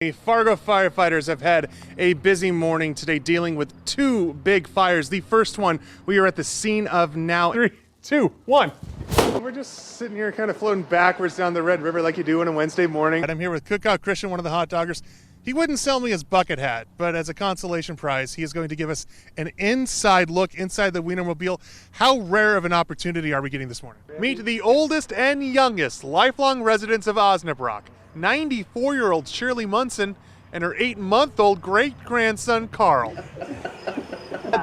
The Fargo firefighters have had a busy morning today dealing with two big fires. The first one we are at the scene of now. 3, 2, 1. We're just sitting here kind of floating backwards down the Red River like you do on a Wednesday morning. And I'm here with Cookout Christian, one of the hot doggers. He wouldn't sell me his bucket hat, but as a consolation prize, he is going to give us an inside look inside the Wienermobile. How rare of an opportunity are we getting this morning? Meet the oldest and youngest lifelong residents of Osnabrück. 94-year-old Shirley Munson and her 8-month-old great-grandson Carl.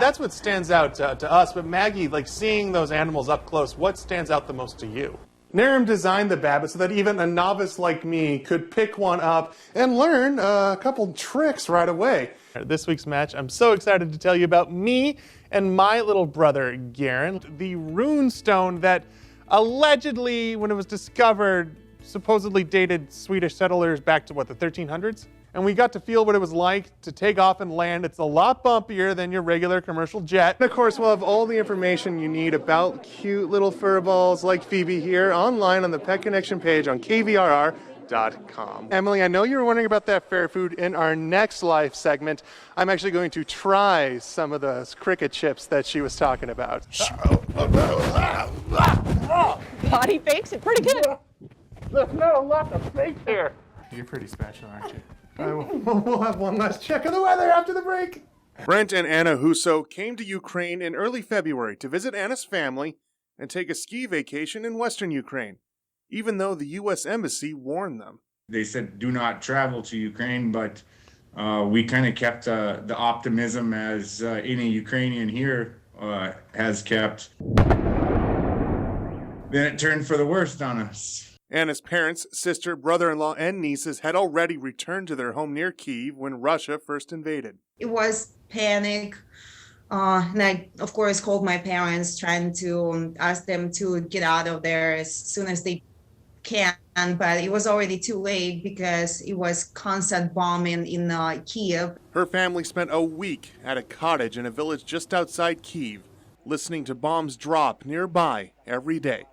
That's what stands out to us, but Maggie, like seeing those animals up close, what stands out the most to you? Naram designed the Babbit so that even a novice like me could pick one up and learn a couple tricks right away. This week's match, I'm so excited to tell you about me and my little brother, Garen. The rune stone that allegedly, when it was discovered, supposedly dated Swedish settlers back to, what, the 1300s? And we got to feel what it was like to take off and land. It's a lot bumpier than your regular commercial jet. And of course, we'll have all the information you need about cute little furballs like Phoebe here online on the Pet Connection page on KVRR.com. Emily, I know you were wondering about that fair food. In our next live segment, I'm actually going to try some of those cricket chips that she was talking about. Body fakes it pretty good. There's not a lot to fake here. You're pretty special, aren't you? We'll have one last check of the weather after the break. Brent and Anna Huso came to Ukraine in early February to visit Anna's family and take a ski vacation in western Ukraine, even though the U.S. Embassy warned them. They said do not travel to Ukraine, but we kind of kept the optimism as any Ukrainian here has kept. Then it turned for the worst on us. Anna's parents, sister, brother-in-law, and nieces had already returned to their home near Kyiv when Russia first invaded. It was panic. And I, of course, called my parents trying to ask them to get out of there as soon as they can. But it was already too late because it was constant bombing in Kyiv. Her family spent a week at a cottage in a village just outside Kyiv, listening to bombs drop nearby every day.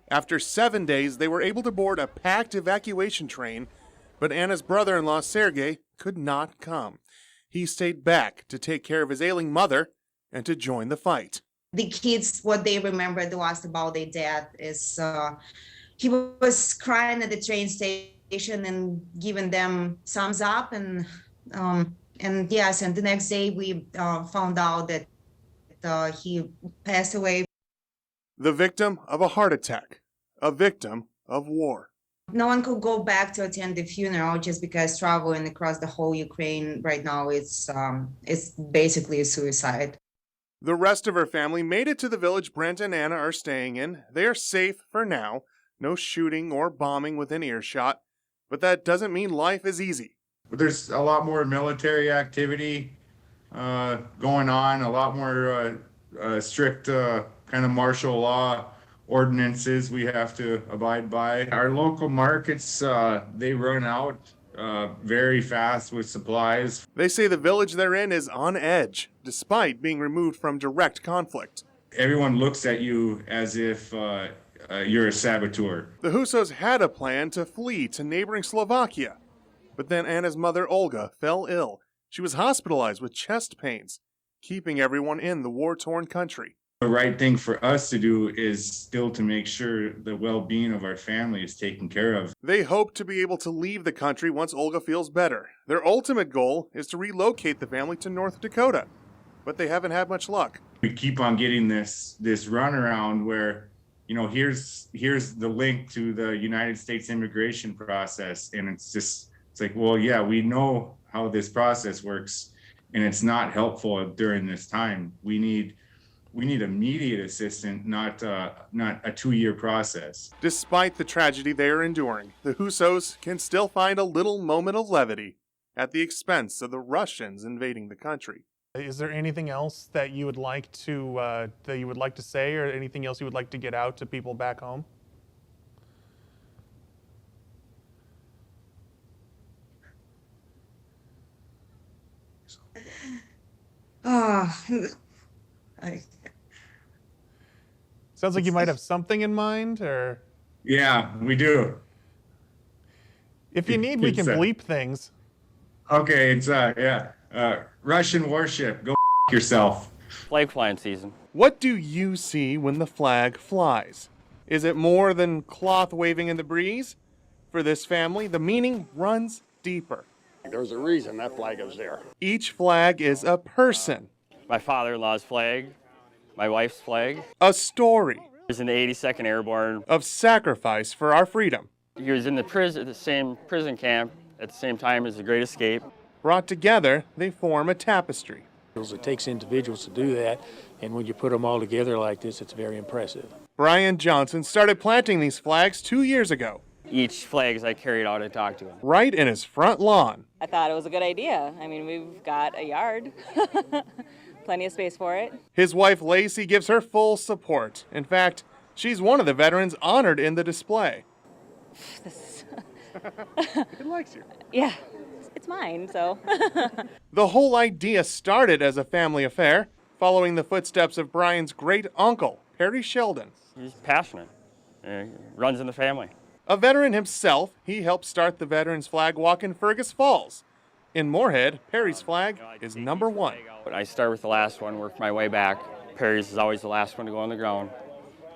After 7 days, they were able to board a packed evacuation train, but Anna's brother-in-law, Sergei, could not come. He stayed back to take care of his ailing mother and to join the fight. The kids, what they remember the last about their dad is he was crying at the train station and giving them thumbs up. And yes, and the next day we found out that he passed away. The victim of a heart attack, a victim of war. No one could go back to attend the funeral just because traveling across the whole Ukraine right now it's basically a suicide. The rest of her family made it to the village Brent and Anna are staying in. They are safe for now. No shooting or bombing within earshot. But that doesn't mean life is easy. There's a lot more military activity going on, a lot more strict kind of martial law ordinances we have to abide by. Our local markets, they run out very fast with supplies. They say the village they're in is on edge, despite being removed from direct conflict. Everyone looks at you as if you're a saboteur. The Husos had a plan to flee to neighboring Slovakia, but then Anna's mother, Olga, fell ill. She was hospitalized with chest pains, keeping everyone in the war-torn country. The right thing for us to do is still to make sure the well-being of our family is taken care of. They hope to be able to leave the country once Olga feels better. Their ultimate goal is to relocate the family to North Dakota, but they haven't had much luck. We keep on getting this runaround where, you know, here's the link to the United States immigration process, and it's like, well, yeah, we know how this process works, and it's not helpful during this time. We need immediate assistance, not a 2-year process. Despite the tragedy they are enduring, the Husos can still find a little moment of levity at the expense of the Russians invading the country. Is there anything else that you would like to say, or anything else you would like to get out to people back home? Sounds like you might have something in mind, or? Yeah, we do. If you need, we can bleep things. Okay, it's Russian warship. Go yourself. Flag flying season. What do you see when the flag flies? Is it more than cloth waving in the breeze? For this family, the meaning runs deeper. There's a reason that flag is there. Each flag is a person, My father-in-law's flag, my wife's flag. a story He was in the 82nd Airborne. of sacrifice for our freedom. He was in the same prison camp at the same time as the Great Escape. Brought together, they form a tapestry. It takes individuals to do that, and when you put them all together like this, it's very impressive. Brian Johnson started planting these flags 2 years ago, Each flag as I carried out, I talked to him. right in his front lawn. I thought it was a good idea. I mean, we've got a yard, plenty of space for it. His wife Lacey gives her full support. In fact, she's one of the veterans honored in the display. He likes you. Yeah, it's mine, so. The whole idea started as a family affair, following the footsteps of Brian's great uncle, Perry Sheldon. He's passionate. Runs in the family. A veteran himself, he helped start the Veterans Flag Walk in Fergus Falls. In Moorhead, Perry's flag is number one. I start with the last one, work my way back. Perry's is always the last one to go on the ground,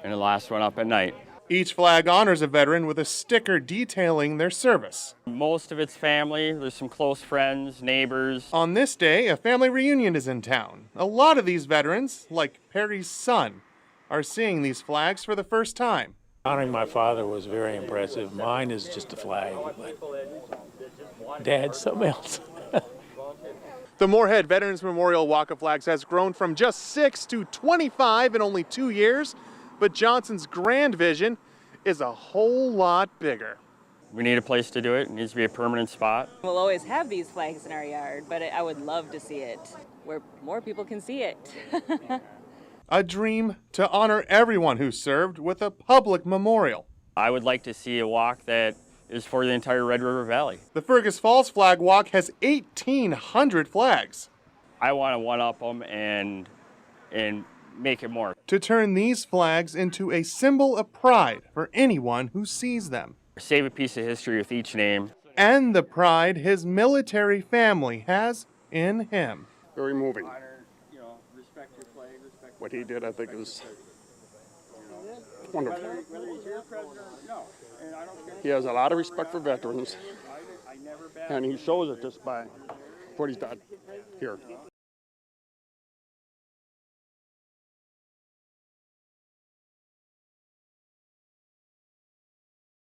and the last one up at night. Each flag honors a veteran with a sticker detailing their service. Most of it's family. There's some close friends, neighbors. On this day, a family reunion is in town. A lot of these veterans, like Perry's son, are seeing these flags for the first time. Honoring my father was very impressive. Mine is just a flag, but Dad's something else. The Moorhead Veterans Memorial Walk of Flags has grown from just 6 to 25 in only 2 years, but Johnson's grand vision is a whole lot bigger. We need a place to do it. It needs to be a permanent spot. We'll always have these flags in our yard, but I would love to see it where more people can see it. A dream to honor everyone who served with a public memorial. I would like to see a walk that is for the entire Red River Valley. The Fergus Falls Flag Walk has 1,800 flags. I want to one-up them and make it more. To turn these flags into a symbol of pride for anyone who sees them. Save a piece of history with each name. And the pride his military family has in him. Very moving. What he did, I think, is wonderful. He has a lot of respect for veterans, and he shows it just by what he's done here.